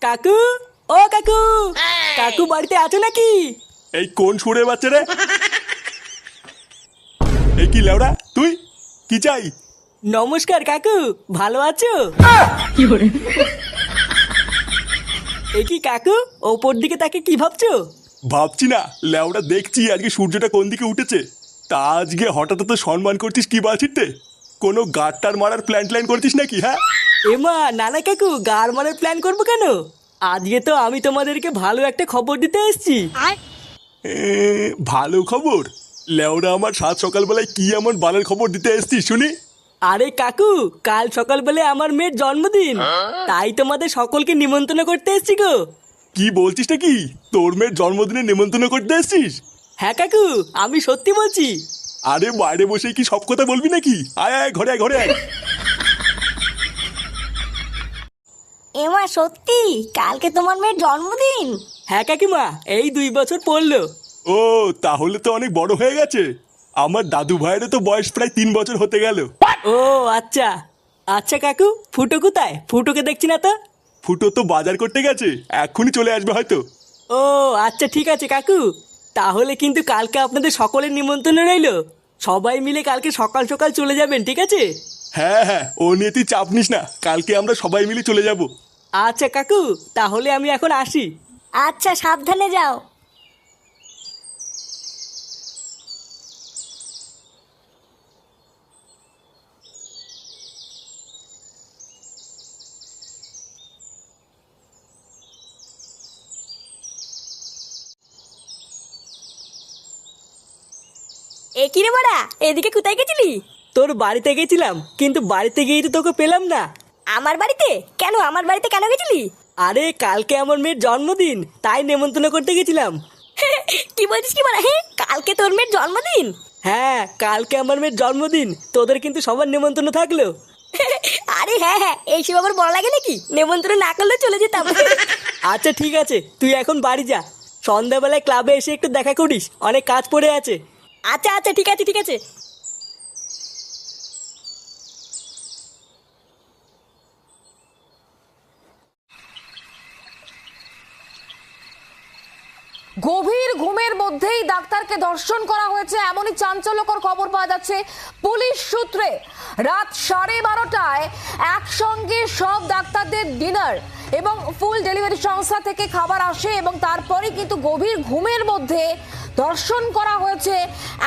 কাকু, ও কাকু, কাকু বাড়িতে আছো নাকি? এই কোন সুরে বাচ্চা রে? এই কি লেওড়া তুই? কি চাই? নমস্কার কাকু, ভালো আছো? এ কি কাকু, ওপর দিকে তাকে কি ভাবছো? ভাবছি না লেওড়া, দেখছি আজকে সূর্যটা কোন দিকে উঠেছে। তা আজকে হঠাৎ তো সম্মান করছিস কি বাছিতে? কোনো গাড়টার মারার প্ল্যান করছিস নাকি? হ্যাঁ এমা নানা কাকু, গার মারার প্ল্যান করবো কেন? আজকে তো আমি তোমাদেরকে ভালো একটা খবর দিতে এসেছি। ভালো খবর? লেওড়া, আমার সাত সকালবেলায় কি এমন বালের খবর দিতে এসছিস শুনি? আরে কাকু, কাল সকালবেলা আমার মেয়ের জন্মদিন, তাই তোমাদের সকলকে নিমন্ত্রণ করতে এসেছি গো। কি বলছিস নাকি? তোর মেয়ের জন্মদিনে নিমন্ত্রণ করতে এসছিস? হ্যাঁ কাকু, আমি সত্যি বলছি। আরে বাইরে বসে কি সব কথা বলবি নাকি? আয় আয়, ঘরে আয়, ঘরে আয়। এমা সত্যি কালকে তোমার মেয়ের জন্মদিন? হ্যাঁ কাকিমা, এই 2 বছর পড়লো। ও, তাহলে তো অনেক বড় হয়ে গেছে। আমার দাদু ভাইয়েরও তো বয়স প্রায় 3 বছর হতে গেল। ও আচ্ছা। আচ্ছা কাকু, ফুটো কোথায়? ফুটোকে দেখছি না তো। ফুটো তো বাজার করতে গেছে, এক্ষুনি চলে আসবে হয়তো। ও আচ্ছা, ঠিক আছে কাকু, তাহলে কিন্তু কালকে আপনাদের সকলের নিমন্ত্রণ রইলো। সবাই মিলে কালকে সকাল সকাল চলে যাবেন, ঠিক আছে? হ্যাঁ হ্যাঁ, ও নিয়ে তুই চাপ নিস না, কালকে আমরা সবাই মিলে চলে যাব। আচ্ছা কাকু, তাহলে আমি এখন আসি। আচ্ছা, সাবধানে যাও। এ কি রে বড়া, এদিকে কোথায় গেছিলি? তোর বাড়িতে গেছিলাম, কিন্তু বাড়িতে গিয়ে তো তোকে পেলাম না। আমার বাড়িতে কেন? আমার বাড়িতে কেন গেছিলি? আরে কালকে আমার মেয়ের জন্মদিন, তাই নেমন্তন্ন করতে গেছিলাম। কি বলছিস কি বড়া? হ্যাঁ, কালকে তোর মেয়ের জন্মদিন? হ্যাঁ, কালকে আমার মেয়ের জন্মদিন, তোদের কিন্তু সবার নেমন্তন্ন থাকলো। আরে হ্যাঁ হ্যাঁ, এইসব আবার বড় লাগে নাকি? নেমন্ত্রণ না করলে চলে যেতাম। আচ্ছা ঠিক আছে, তুই এখন বাড়ি যা। সন্ধ্যাবেলায় ক্লাবে এসে একটু দেখা করিস, অনেক কাজ পড়ে আছে। আচ্ছা আচ্ছা, ঠিক আছে ঠিক আছে। গভীর ঘুমের মধ্যেই ডাক্তারকে ধর্ষণ করা হয়েছে, এমনই চাঞ্চল্যকর খবর পাওয়া যাচ্ছে পুলিশ সূত্রে। রাত 12:30টায় একসঙ্গে সব ডাক্তারদের ডিনার এবং ফুল ডেলিভারি সংস্থা থেকে খাবার আসে এবং তারপরে কিন্তু গভীর ঘুমের মধ্যে ধর্ষণ করা হয়েছে,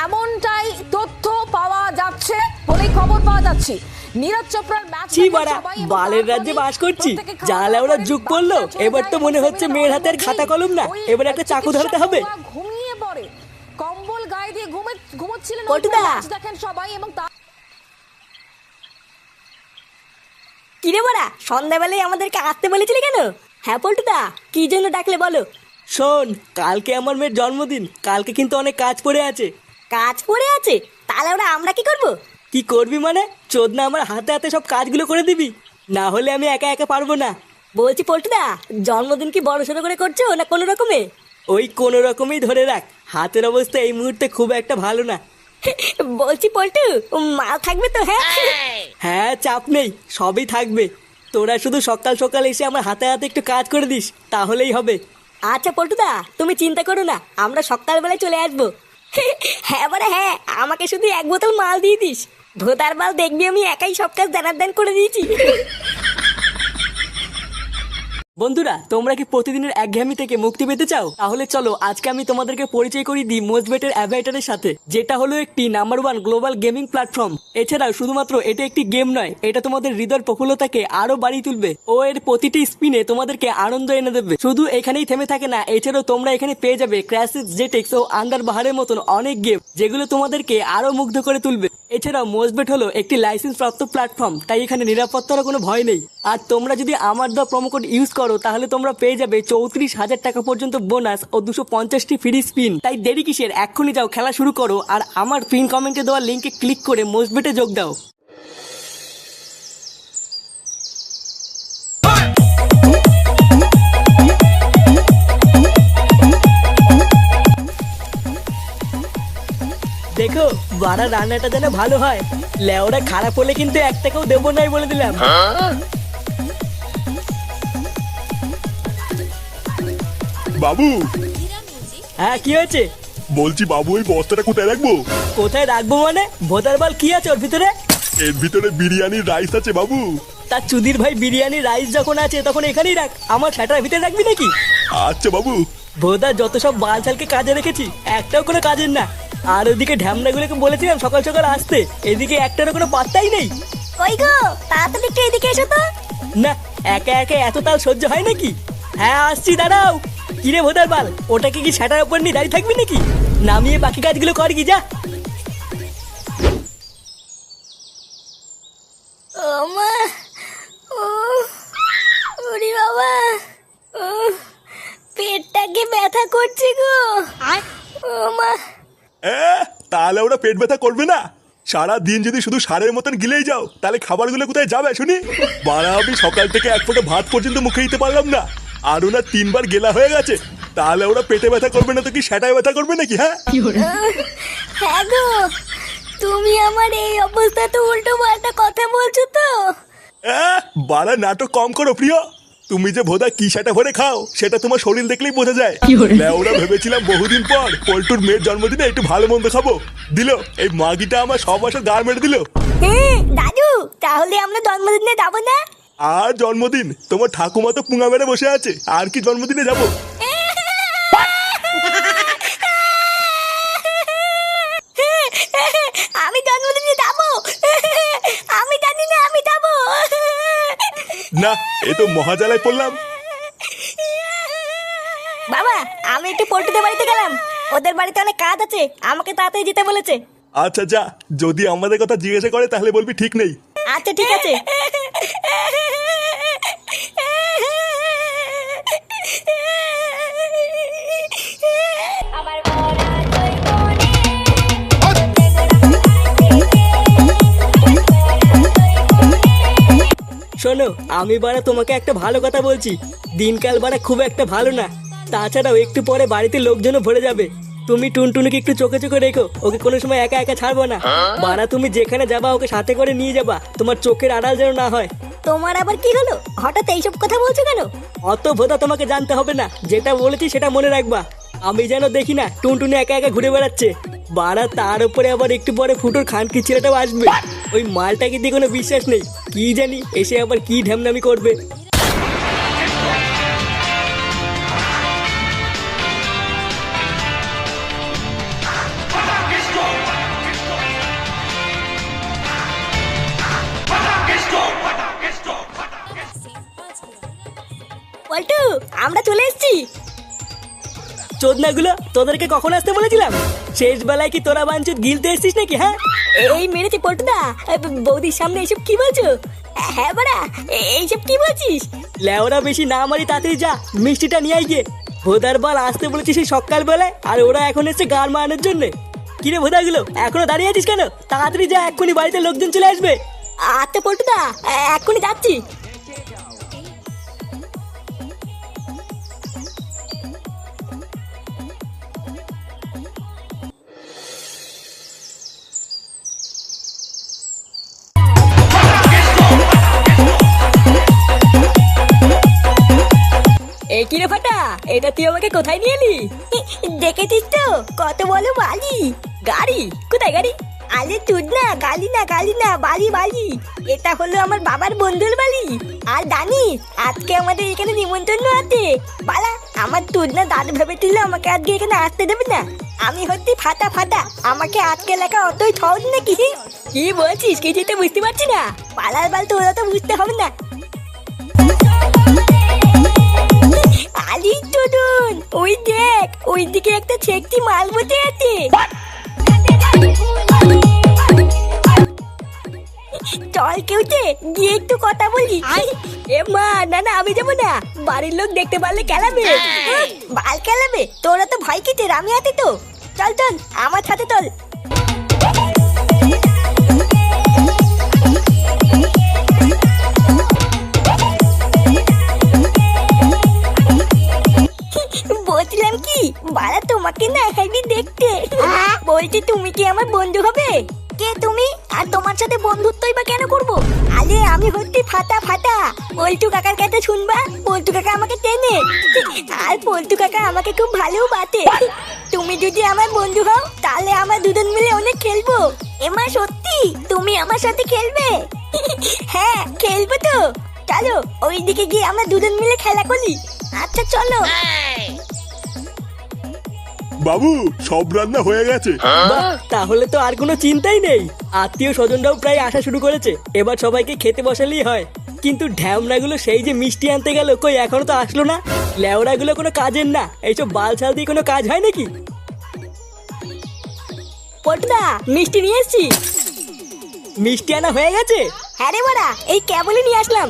এমনটাই তথ্য পাওয়া যাচ্ছে বলেই খবর পাওয়া যাচ্ছে। নীরজ চোপড়ার ম্যাচ ছি বাড়া, বালের রাজ্যে বাস করছি। জালে ওরা যুগ পড়লো, এবার তো মনে হচ্ছে মেয়ের হাতে আর খাতা কলম না, এবার একটা চাকু ধরতে হবে। ঘুমিয়ে পড়ে, কম্বল গায়ে দিয়ে ঘুমোচ্ছিলেন। পল্টুদা! দেখেন সবাই এবং কি রে বড়া, সন্ধ্যাবেলায় আমাদেরকে আসতে বলেছিলি কেন? হ্যাঁ পল্টুদা, কি জন্য ডাকলে বলো? শোন, কালকে আমার মেয়ের জন্মদিন, কালকে কিন্তু অনেক কাজ পড়ে আছে। কাজ পড়ে আছে? তাহলে ওরা আমরা কি করব? কি করবি মানে? চোদনা আমার হাতে হাতে সব কাজগুলো করে দিবি, না হলে আমি একা একা পারবো না। বলছি পল্টুদা, জন্মদিন কি বড় সড়ো করে করছো না কোনো রকমে? ওই কোনো রকমই ধরে রাখ, হাতের অবস্থা এই মুহূর্তে খুব একটা ভালো না। বলছি পল্টু, মাল থাকবে তো? হ্যাঁ হ্যাঁ, চাপ নেই, সবই থাকবে। তোরা শুধু সকাল সকাল এসে আমার হাতে হাতে একটু কাজ করে দিস, তাহলেই হবে। আচ্ছা পল্টুদা, তুমি চিন্তা করো না, আমরা সকালবেলায় চলে আসবো। হ্যাঁ বড়া হ্যাঁ, আমাকে শুধু 1 বোতল মাল দিয়ে দিস। ভোতার মাল দেখবি আমি একাই সব কাজ দান করে দিয়েছি। বন্ধুরা, তোমরা কি প্রতিদিনের একঘেয়েমি থেকে মুক্তি পেতে চাও? তাহলে চলো আজকে আমি তোমাদেরকে পরিচয় করিয়ে দিই মোজবেটের অ্যাভাইটারের সাথে, যেটা হলো একটি নাম্বার 1 গ্লোবাল গেমিং প্ল্যাটফর্ম। এছাড়াও শুধুমাত্র এটা একটি গেম নয়, এটা তোমাদের হৃদয়ের প্রফুল্লতাকে আরো বাড়িয়ে তুলবে ও এর প্রতিটি স্পিনে তোমাদেরকে আনন্দ এনে দেবে। শুধু এখানেই থেমে থাকে না, এছাড়াও তোমরা এখানে পেয়ে যাবে ক্র্যাশিস, জেটেক্স ও আন্ডার বাহারের মতন অনেক গেম, যেগুলো তোমাদেরকে আরো মুগ্ধ করে তুলবে। এছাড়াও মোজবেট হলো একটি লাইসেন্স প্রাপ্ত প্ল্যাটফর্ম, তাই এখানে নিরাপত্তার কোনো ভয় নেই। আর তোমরা যদি আমার দেওয়া প্রোমো কোড ইউজ করো, তাহলে তোমরা পেয়ে যাবে 34,000 টাকা পর্যন্ত বোনাস ও 250টি ফ্রি স্পিন। তাই দেরি কিসের, এক্ষুনি যাও, খেলা শুরু করো আর আমার পিন কমেন্টে দেওয়া লিঙ্কে ক্লিক করে মোজবেটে যোগ দাও। দেখো বাড়া, রান্নাটা যেন ভালো হয়। লেওরা খারাপ হলে কিন্তু 1 টাকাও দেবো নাই বলে দিলাম। বাবু, হ্যাঁ কি হয়েছে? বলছি বাবু ওই বস্তাটা কোথায় রাখবো? কোথায় রাখবো মানে? ভোদার বাল কি আছে ওর ভিতরে? এর ভিতরে বিরিয়ানির রাইস আছে বাবু। তার চুদির ভাই বিরিয়ানি রাইস যখন আছে তখন এখানেই রাখ, আমার সেটার ভিতরে রাখবি নাকি? আচ্ছা বাবু। ভোদা যত সব বালছালকে কাজে রেখেছি একটাও কোনো কাজের না। আর ওদিকে ঢ্যামনাগুলোকে বলেছিলাম সকাল সকাল আসতে, এদিকে একটারও কোনো পাত্তাই নেই। কই গো, তাড়াতাড়ি একটু এদিকে এসো তো। না, একা একা এত তাল সহ্য হয় নাকি? হ্যাঁ আসছি, দাঁড়াও। কিরে ভোদার বাল, ওটাকে কি সেটার উপর নিয়ে দাঁড়িয়ে থাকবি নাকি? নামিয়ে বাকি কাজগুলো কর কি, যা। ও মা, ও ওরে বাবা, ও পেটটাকে ব্যথা করছে গো। ও মা, তাহলে ওরা পেট ব্যথা করবে না? সারা দিন যদি শুধু সারের মতন গিলেই যাও তাহলে খাবারগুলো কোথায় যাবে শুনি? বাড়া, আমি সকাল থেকে এক ফোঁটা ভাত পর্যন্ত মুখে দিতে পারলাম না, আর ওনার 3 বার গেলা হয়ে গেছে। তাহলে ওরা পেটে ব্যথা করবে না তো কি সেটাই ব্যথা করবে নাকি? হ্যাঁ হ্যাঁ গো, তুমি আমার এই অবস্থাতে উল্টো পাল্টা কথা বলছো তো? বাড়া, নাটক কম করো প্রিয়। তুমি যে ভোদা কি সেটা ভরে খাও সেটা তোমার শরীর দেখলেই বোঝা যায়। ওরা ভেবেছিলাম বহুদিন পর পল্টুর মেয়ের জন্মদিনে একটু ভালো মন্দ খাবো, দিল এই মাগিটা আমার সব বছর গা মেরে দিল। দাদু, তাহলে আমরা জন্মদিনে যাবো না? আর জন্মদিন? তোমার ঠাকুমা তো পুঙা মেরে বসে আছে, আর কি জন্মদিনে যাবো? আমি জন্মদিনে যাবো, আমি জানি না আমি যাবো। না, এ তো মহাজালায় পড়লাম। বাবা, আমি একটু পল্টুদের বাড়িতে গেলাম, ওদের বাড়িতে অনেক কাজ আছে, আমাকে তাড়াতাড়ি যেতে বলেছে। আচ্ছা যা, যদি আমাদের কথা জিজ্ঞাসা করে তাহলে বলবি ঠিক নেই। আচ্ছা ঠিক আছে। শোনো, আমি বাড়া তোমাকে একটা ভালো কথা বলছি, দিনকাল বাড়া খুব একটা ভালো না। তাছাড়াও একটু পরে বাড়িতে লোকজনও ভরে যাবে। তুমি টুনটুনিকে একটু চোখে চোখে রেখো, ওকে কোনো সময় একা একা ছাড়বো না। বাড়া তুমি যেখানে যাবা ওকে সাথে করে নিয়ে যাবা, তোমার চোখের আড়াল যেন না হয়। তোমার আবার কি হলো, হঠাৎ এইসব কথা বলছো কেন? অত ভোদা তোমাকে জানতে হবে না, যেটা বলেছি সেটা মনে রাখবা। আমি যেন দেখি না টুনটুনি একা একা ঘুরে বেড়াচ্ছে। বাড়া তার উপরে আবার একটু পরে ফুটোর খানকি ছেলেটাও আসবে। ওই মালটাকে দিয়ে কোনো বিশ্বাস নেই, কি জানি এসে আবার কি ঢ্যামনামি করবে। পল্টু, আমরা চলে এসেছি। চোদনাগুলো, তোদেরকে কখন আসতে বলেছিলাম? শেষ বেলায় কি তোরা বাঞ্চুত গিলতে এসছিস নাকি? হ্যাঁ এই মেরেছে পল্টুদা, বৌদির সামনে এইসব কি বলছো? হ্যাঁ বাড়া, এইসব কি বলছিস? লেওরা বেশি না মারি, তাড়াতাড়ি যা মিষ্টিটা নিয়ে আয় গিয়ে। ভোদার বাল আসতে বলেছিস সেই সকাল বেলায়, আর ওরা এখন এসছে গান মারানোর জন্য। কিরে ভোদাগুলো, এখনো দাঁড়িয়ে আছিস কেন? তাড়াতাড়ি যা, এক্ষুনি বাড়িতে লোকজন চলে আসবে। আচ্ছা পল্টুদা, এক্ষুনি যাচ্ছি। এই কিরে ফাটা, এটা তুই আমাকে কোথায় নিয়ে এলি? দেখেছিস তো কত বলো বালি। গাড়ি? কোথায় গাড়ি? আরে তুই না, গালি না গালি না, বালি বালি। এটা হলো আমার বাবার বন্ধুর বাড়ি। আর জানিস আজকে আমাদের এখানে নিমন্ত্রণ আছে। বালা, আমার তুই না দাদু ভেবেছিল আমাকে আজকে এখানে আসতে দেবে না। আমি হচ্ছি ফাটা ফাটা, আমাকে আজকে লেখা অতই সহজ নাকি? কি বলছিস, কিছুই তো বুঝতে পারছি না। পালার বাল তোরা তো বুঝতে হবে না। আলি টুডুন, ওই দেখ, ওই দিকে একটা ছেকটি মাল বসে আছে। চল কেউতে গিয়ে একটু কথা বলি। এ মা, না না আমি যাবো না, বাড়ির লোক দেখতে পারলে খেলাবে। বাল খেলাবে? তোরা তো ভয় কিসের, আমি আছি তো। চল চল আমার সাথে চল। বলছিলাম কি, বাড়া তোমাকে না একাই দেখতে বলছি, তুমি কি আমার বন্ধু হবে? কে তুমি? আর তোমার সাথে বন্ধুত্বই বা কেন করবো? আরে আমি হচ্ছি ফাটা ফাটা। পল্টু কাকার কাছে শুনবা, পল্টু কাকা আমাকে টেনে, আর পল্টু কাকা আমাকে খুব ভালো বাতে। তুমি যদি আমার বন্ধু হও তাহলে আমরা দুজন মিলে অনেক খেলবো। এমা সত্যি তুমি আমার সাথে খেলবে? হ্যাঁ খেলবো তো। চলো ওইদিকে গিয়ে আমরা দুজন মিলে খেলা করি। আচ্ছা চলো। বাবু সব রান্না হয়ে গেছে। বাহ, তাহলে তো আর কোনো চিন্তাই নেই। আত্মীয় স্বজনরাও প্রায় আসা শুরু করেছে, এবার সবাইকে খেতে বসালেই হয়। কিন্তু ঢ্যামনাগুলো সেই যে মিষ্টি আনতে গেল, কই এখনো তো আসলো না। লেওড়াগুলো কোনো কাজের না, এইসব বালছাল দিয়ে কোনো কাজ হয় নাকি? পটুদা মিষ্টি নিয়ে এসছি। মিষ্টি আনা হয়ে গেছে? হ্যাঁ রে বড়া, এই কেবলই নিয়ে আসলাম।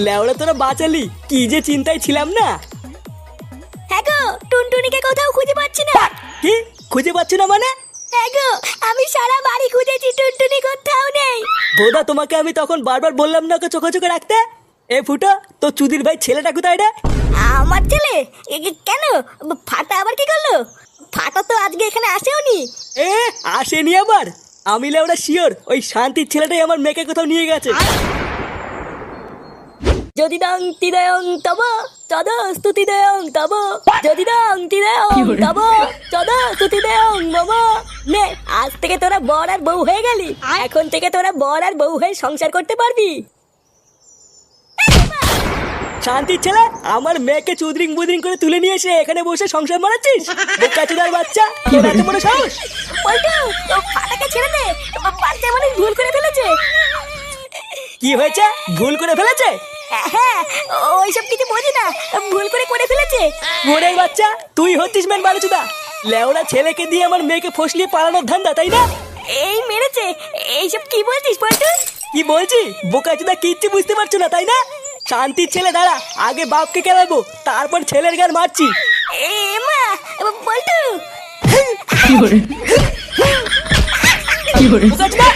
লেওড়া তোরা বাঁচালি, কি যে চিন্তায় ছিলাম না। হ্যাঁ গো, টুনটুনিকে কোথাও খুঁজে পাচ্ছি না। কি খুঁজে পাচ্ছ না মানে? হ্যাঁ গো, আমি সারা বাড়ি খুঁজেছি, টুনটুনি কোথাও নেই। বোধা তোমাকে আমি তখন বারবার বললাম না ওকে চোখে চোখে রাখতে। এ ফুটো, তো চুদির ভাই ছেলেটা কোথায় রে? আমার ছেলে? কেন? ফাটা আবার কি করলো? ফাটা তো আজকে এখানে আসেওনি। আসেনি আবার? আমি লেওড়া শিওর ওই শান্তির ছেলেটাই আমার মেয়েকে কোথাও নিয়ে গেছে। যদি দং তিদয়ং তব তদ স্তুতি দেয়ং তব, যদি দং তিদয়ং তব তদ স্তুতি দেয়ং মম। নে, আজ থেকে তোরা বর আর বউ হয়ে গেলি। এখন থেকে তোরা বর আর বউ হয়ে সংসার করতে পারবি। শান্তির ছেলে, আমার মেয়েকে চুদরিং বুদরিং করে তুলে নিয়ে এসে এখানে বসে সংসার মারাচ্ছিস? বোকাচোদার বাচ্চা, তোর এত বড় সাহস! পল্টু, ও ফাটাকে ছেড়ে দে, বাচ্চা মানুষ ভুল করে ফেলেছে। কি হয়েছে? ভুল করে ফেলেছে? হ্যাঁ, ওইসব কিছু বোঝে না, ভুল করে ফেলেছে। মোড়ের বাচ্চা, তুই হচ্ছিস মেন বালুচুদা। লেওড়া ছেলেকে দিয়ে আমার মেয়েকে ফসলিয়ে পালানোর ধান্দা, তাই না? এই মেরেছে, এইসব কি বলছিস পল্টু? কি বলছি? বোকাচুদা কিচ্ছু বুঝতে পারছো না, তাই না? শান্তির ছেলে দাঁড়া, আগে বাপকে কেলাবো, তারপর ছেলের গান মারছি। এ মা, পল্টু। বোকাচুদা!